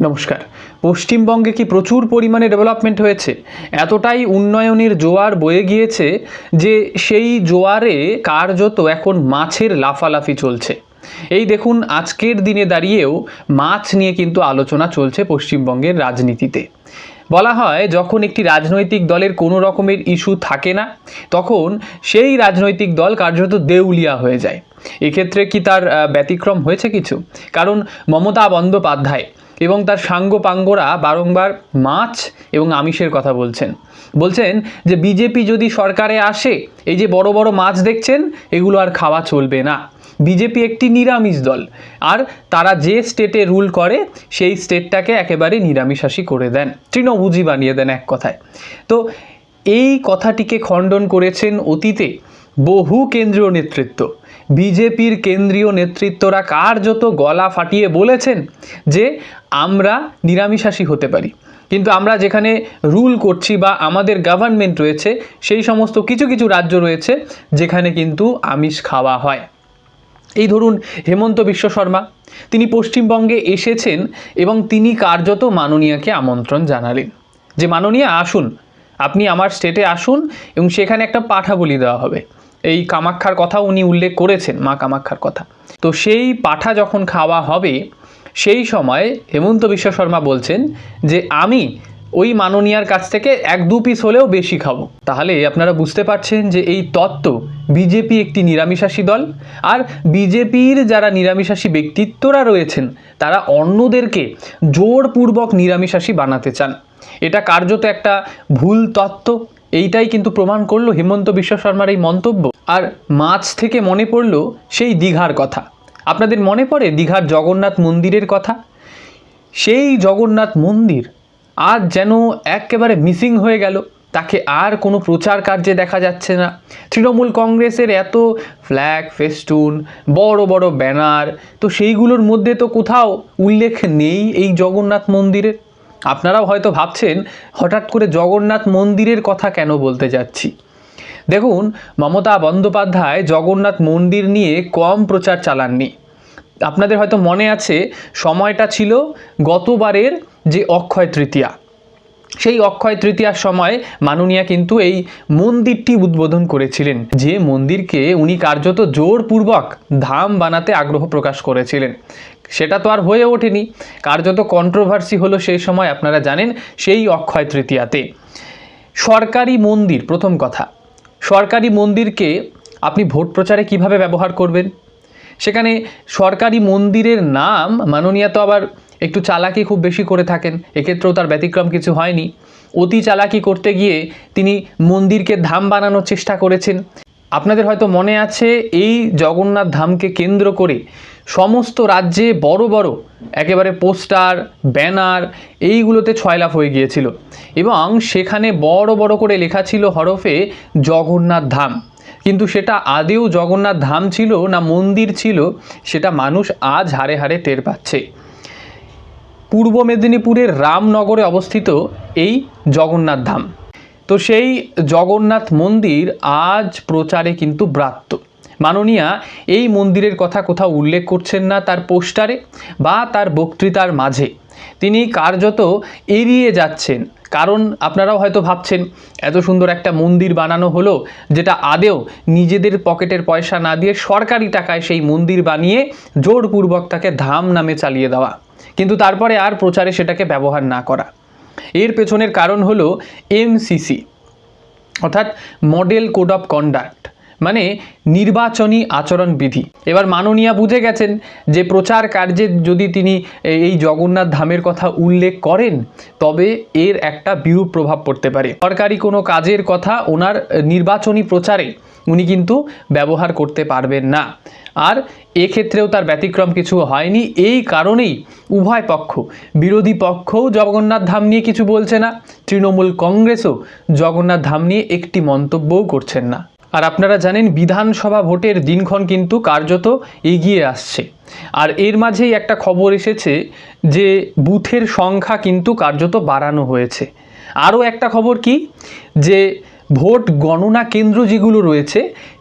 নমস্কার। পশ্চিমবঙ্গে কি প্রচুর পরিমাণে ডেভেলপমেন্ট হয়েছে, এতটাই উন্নয়নের জোয়ার বয়ে গিয়েছে যে সেই জোয়ারে কার্যত এখন মাছের লাফালাফি চলছে। এই দেখুন, আজকের দিনে দাঁড়িয়েও মাছ নিয়ে কিন্তু আলোচনা চলছে পশ্চিমবঙ্গের রাজনীতিতে। বলা হয় যখন একটি রাজনৈতিক দলের কোনো রকমের ইস্যু থাকে না, তখন সেই রাজনৈতিক দল কার্যত দেউলিয়া হয়ে যায়। এক্ষেত্রে কি তার ব্যতিক্রম হয়েছে কিছু? কারণ মমতা বন্দ্যোপাধ্যায় এবং তার সাঙ্গপাঙ্গরা বারংবার মাছ এবং আমিষের কথা বলছেন যে বিজেপি যদি সরকারে আসে, এই যে বড় বড় মাছ দেখছেন এগুলো আর খাওয়া চলবে না। বিজেপি একটি নিরামিষ দল, আর তারা যে স্টেটে রুল করে সেই স্টেটটাকে একেবারে নিরামিষাশী করে দেন, তৃণভোজী বানিয়ে দেন এক কথায়। তো এই কথাটিকে খণ্ডন করেছেন অতীতে বহু কেন্দ্রীয় নেতৃত্ব। বিজেপির কেন্দ্রীয় নেতৃত্বরা কার্যত গলা ফাটিয়ে বলেছেন যে আমরা নিরামিষাশী হতে পারি, কিন্তু আমরা যেখানে রুল করছি বা আমাদের গভর্নমেন্ট রয়েছে সেই সমস্ত কিছু কিছু রাজ্য রয়েছে যেখানে কিন্তু আমিষ খাওয়া হয়। এই ধরুন হেমন্ত বিশ্ব শর্মা, তিনি পশ্চিমবঙ্গে এসেছেন এবং তিনি কার্যত মাননীয়াকে আমন্ত্রণ জানালেন যে মাননীয়া আসুন, আপনি আমার স্টেটে আসুন এবং সেখানে একটা পাঠা বলি দেওয়া হবে। এই কামাখ্যার কথা উনি উল্লেখ করেছেন, মা কামাখ্যার কথা। তো সেই পাঠা যখন খাওয়া হবে সেই সময় হেমন্ত বিশ্ব শর্মা বলছেন যে আমি ওই মাননীয়ার কাছ থেকে 1-2 পিস হলেও বেশি খাবো। তাহলে আপনারা বুঝতে পারছেন যে এই তত্ত্ব, বিজেপি একটি নিরামিষাশী দল, আর বিজেপির যারা নিরামিষাশী ব্যক্তিত্বরা রয়েছেন তারা অন্যদেরকে জোরপূর্বক নিরামিষাশী বানাতে চান। এটা কার্যত একটা ভুল তত্ত্ব। এইটাই কিন্তু প্রমাণ করলো হেমন্ত বিশ্ব শর্মার এই মন্তব্য। আর মাছ থেকে মনে পড়লো সেই দীঘার কথা। আপনাদের মনে পড়ে দীঘার জগন্নাথ মন্দিরের কথা? সেই জগন্নাথ মন্দির আজ যেন একেবারে মিসিং হয়ে গেল, তাকে আর কোনো প্রচার কার্যে দেখা যাচ্ছে না। তৃণমূল কংগ্রেসের এত ফ্ল্যাগ ফেস্টুন, বড় বড় ব্যানার, তো সেইগুলোর মধ্যে তো কোথাও উল্লেখ নেই এই জগন্নাথ মন্দিরের। আপনারাও হয়তো ভাবছেন হঠাৎ করে জগন্নাথ মন্দিরের কথা কেন বলতে যাচ্ছি। দেখুন, মমতা বন্দ্যোপাধ্যায় জগন্নাথ মন্দির নিয়ে কম প্রচার চালাননি। আপনাদের হয়তো মনে আছে সময়টা ছিল গতবারের যে অক্ষয় তৃতীয়া। সেই অক্ষয় তৃতীয়ার সময় মাননীয়া কিন্তু এই মন্দিরটি উদ্বোধন করেছিলেন, যে মন্দিরকে উনি কার্যত জোরপূর্বক ধাম বানাতে আগ্রহ প্রকাশ করেছিলেন। সেটা তো আর হয়ে ওঠেনি, কার্যত কন্ট্রোভার্সি হলো সেই সময়, আপনারা জানেন, সেই অক্ষয় তৃতীয়াতে। সরকারি মন্দির, প্রথম কথা, সরকারি মন্দিরকে আপনি ভোট প্রচারে কিভাবে ব্যবহার করবেন? সেখানে সরকারি মন্দিরের নাম, মাননীয়া তো আবার একটু চালাকি খুব বেশি করে থাকেন, এক্ষেত্রেও তার ব্যতিক্রম কিছু হয়নি। অতি চালাকি করতে গিয়ে তিনি মন্দিরকে ধাম বানানোর চেষ্টা করেছেন। আপনাদের হয়তো মনে আছে এই জগন্নাথ ধামকে কেন্দ্র করে সমস্ত রাজ্যে বড় বড় একেবারে পোস্টার, ব্যানার, এইগুলোতে ছয়লাভ হয়ে গিয়েছিল এবং সেখানে বড় বড় করে লেখা ছিল হরফে জগন্নাথ ধাম। কিন্তু সেটা আদেও জগন্নাথ ধাম ছিল না মন্দির ছিল, সেটা মানুষ আজ হাড়ে হাড়ে টের পাচ্ছে। পূর্ব মেদিনীপুরের রামনগরে অবস্থিত এই জগন্নাথ ধাম, তো সেই জগন্নাথ মন্দির আজ প্রচারে কিন্তু ব্রাত্য। মাননীয়া এই মন্দিরের কথা কোথাও উল্লেখ করছেন না তার পোস্টারে বা তার বক্তৃতার মাঝে, তিনি কার্যত এড়িয়ে যাচ্ছেন। কারণ আপনারাও হয়তো ভাবছেন এত সুন্দর একটা মন্দির বানানো হলো, যেটা আদেও নিজেদের পকেটের পয়সা না দিয়ে সরকারি টাকায় সেই মন্দির বানিয়ে জোরপূর্বক তাকে ধাম নামে চালিয়ে দেওয়া, কিন্তু তারপরে আর প্রচারে সেটাকে ব্যবহার না করা। এর পেছনের কারণ হলো MCC, অর্থাৎ মডেল কোড অফ কন্ডাক্ট, মানে নির্বাচনী আচরণ বিধি। এবার মাননীয়া বুঝে গেছেন যে প্রচার কার্যে যদি তিনি এই জগন্নাথ ধামের কথা উল্লেখ করেন তবে এর একটা বিরূপ প্রভাব পড়তে পারে। সরকারি কোনো কাজের কথা ওনার নির্বাচনী প্রচারে উনি কিন্তু ব্যবহার করতে পারবেন না। আর এক্ষেত্রেও তার ব্যতিক্রম কিছু হয়নি। এই কারণেই উভয় পক্ষ, বিরোধী পক্ষও জগন্নাথ ধাম নিয়ে কিছু বলছে না, তৃণমূল কংগ্রেসও জগন্নাথ ধাম নিয়ে একটি মন্তব্যও করছেন না। আর আপনারা জানেন বিধানসভা ভোটের দিনক্ষণ কিন্তু কার্যত এগিয়ে আসছে, আর এর মাঝেই একটা খবর এসেছে যে বুথের সংখ্যা কিন্তু কার্যত বাড়ানো হয়েছে। আরও একটা খবর কি, যে ভোট গণনা কেন্দ্র যেগুলো রয়েছে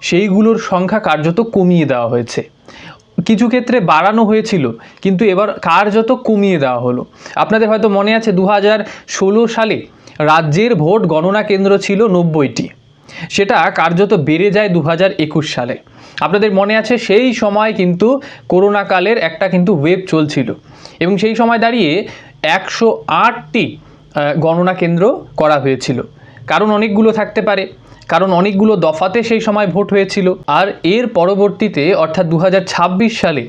সেইগুলোর সংখ্যা কার্যত কমিয়ে দেওয়া হয়েছে। কিছু ক্ষেত্রে বাড়ানো হয়েছিল, কিন্তু এবার কার্যত কমিয়ে দেওয়া হলো। আপনাদের হয়তো মনে আছে 2016 সালে রাজ্যের ভোট গণনা কেন্দ্র ছিল 90টি, সেটা কার্যত বেড়ে যায় 2021 সালে। আপনাদের মনে আছে সেই সময় কিন্তু করোনা কালের একটা কিন্তু ওয়েভ চলছিল, এবং সেই সময় দাঁড়িয়ে 108টি গণনা কেন্দ্র করা হয়েছিল। কারণ অনেকগুলো থাকতে পারে, কারণ অনেকগুলো দফাতে সেই সময় ভোট হয়েছিল। আর এর পরবর্তীতে অর্থাৎ 2026 সালে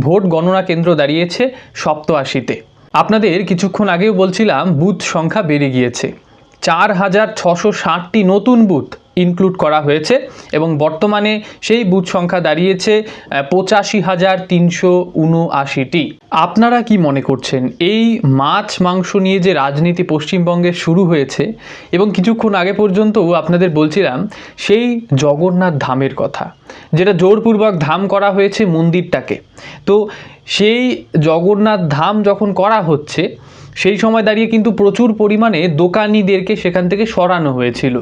ভোট গণনা কেন্দ্র দাঁড়িয়েছে 87তে। আপনাদের কিছুক্ষণ আগেও বলছিলাম বুথ সংখ্যা বেড়ে গিয়েছে, 4660টি নতুন বুথ ইনক্লুড করা হয়েছে, এবং বর্তমানে সেই বুথ সংখ্যা দাঁড়িয়েছে 85,379টি। আপনারা কি মনে করছেন এই মাছ মাংস নিয়ে যে রাজনীতি পশ্চিমবঙ্গে শুরু হয়েছে, এবং কিছুক্ষণ আগে পর্যন্তও আপনাদের বলছিলাম সেই জগন্নাথ ধামের কথা, যেটা জোরপূর্বক ধাম করা হয়েছে মন্দিরটাকে, তো সেই জগন্নাথ ধাম যখন করা হচ্ছে সেই সময় দাঁড়িয়ে কিন্তু প্রচুর পরিমাণে দোকানিদেরকে সেখান থেকে সরানো হয়েছিল,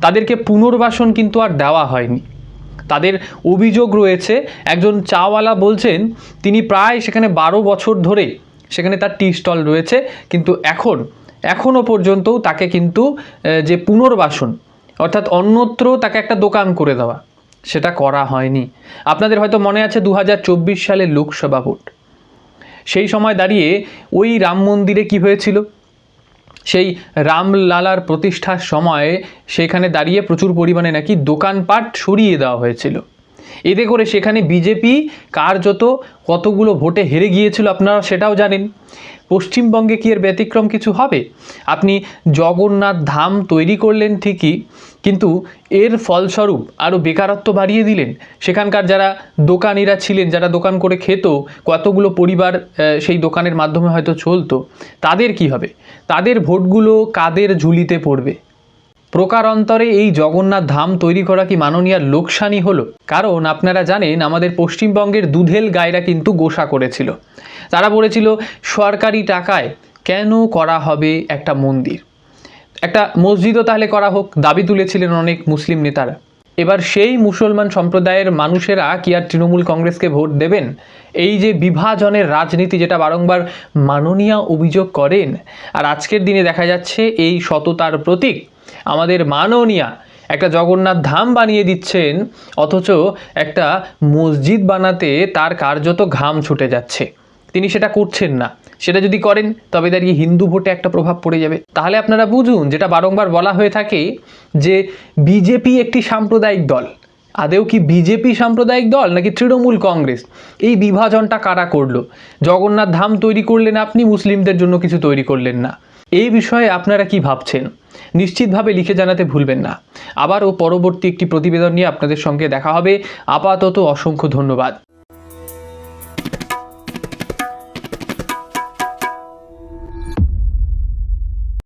তাদেরকে পুনর্বাসন কিন্তু আর দেওয়া হয়নি। তাদের অভিযোগ রয়েছে, একজন চাওয়ালা বলছেন তিনি প্রায় সেখানে 12 বছর ধরে সেখানে তার টি স্টল রয়েছে, কিন্তু এখনও পর্যন্তও তাকে কিন্তু যে পুনর্বাসন অর্থাৎ অন্যত্র তাকে একটা দোকান করে দেওয়া সেটা করা হয়নি। আপনাদের হয়তো মনে আছে 2024 সালের লোকসভা ভোট, সেই সময় দাঁড়িয়ে ওই রাম মন্দিরে কি হয়েছিল, সেই রামলালার প্রতিষ্ঠার সময় সেখানে দাঁড়িয়ে প্রচুর পরিমাণে নাকি দোকানপাট সরিয়ে দেওয়া হয়েছিল। এতে করে সেখানে বিজেপি কার্যত কতগুলো ভোটে হেরে গিয়েছিল আপনারা সেটাও জানেন। পশ্চিমবঙ্গে কি এর ব্যতিক্রম কিছু হবে? আপনি জগন্নাথ ধাম তৈরি করলেন ঠিকই, কিন্তু এর ফলস্বরূপ আরও বেকারত্ব বাড়িয়ে দিলেন। সেখানকার যারা দোকানিরা ছিলেন, যারা দোকান করে খেত, কতগুলো পরিবার সেই দোকানের মাধ্যমে হয়তো চলতো, তাদের কি হবে? তাদের ভোটগুলো কাদের ঝুলিতে পড়বে? প্রকারান্তরে এই জগন্নাথ ধাম তৈরি করা কি মাননীয়ার লোকসানি হলো? কারণ আপনারা জানেন আমাদের পশ্চিমবঙ্গের দুধেল গাইরা কিন্তু গোসা করেছিল, তারা বলেছিল সরকারি টাকায় কেন করা হবে একটা মন্দির, একটা মসজিদও তাহলে করা হোক, দাবি তুলেছিলেন অনেক মুসলিম নেতারা। এবার সেই মুসলমান সম্প্রদায়ের মানুষেরা কি আর তৃণমূল কংগ্রেসকে ভোট দেবেন? এই যে বিভাজনের রাজনীতি যেটা বারংবার মাননীয়া অভিযোগ করেন, আর আজকের দিনে দেখা যাচ্ছে এই সততার প্রতীক আমাদের মাননীয়া একটা জগন্নাথ ধাম বানিয়ে দিচ্ছেন, অথচ একটা মসজিদ বানাতে তার কার্যত ঘাম ছুটে যাচ্ছে, তিনি সেটা করছেন না। সেটা যদি করেন তবে দাঁড়িয়ে হিন্দু ভোটে একটা প্রভাব পড়ে যাবে। তাহলে আপনারা বুঝুন, যেটা বারংবার বলা হয়ে থাকে যে বিজেপি একটি সাম্প্রদায়িক দল, আদেও কি বিজেপি সাম্প্রদায়িক দল নাকি তৃণমূল কংগ্রেস? এই বিভাজনটা কারা করলো? জগন্নাথ ধাম তৈরি করলেন আপনি, মুসলিমদের জন্য কিছু তৈরি করলেন না। এই বিষয়ে আপনারা কি ভাবছেন নিশ্চিতভাবে লিখে জানাতে ভুলবেন না। আবারও পরবর্তী একটি প্রতিবেদন নিয়ে আপনাদের সঙ্গে দেখা হবে। আপাতত অসংখ্য ধন্যবাদ।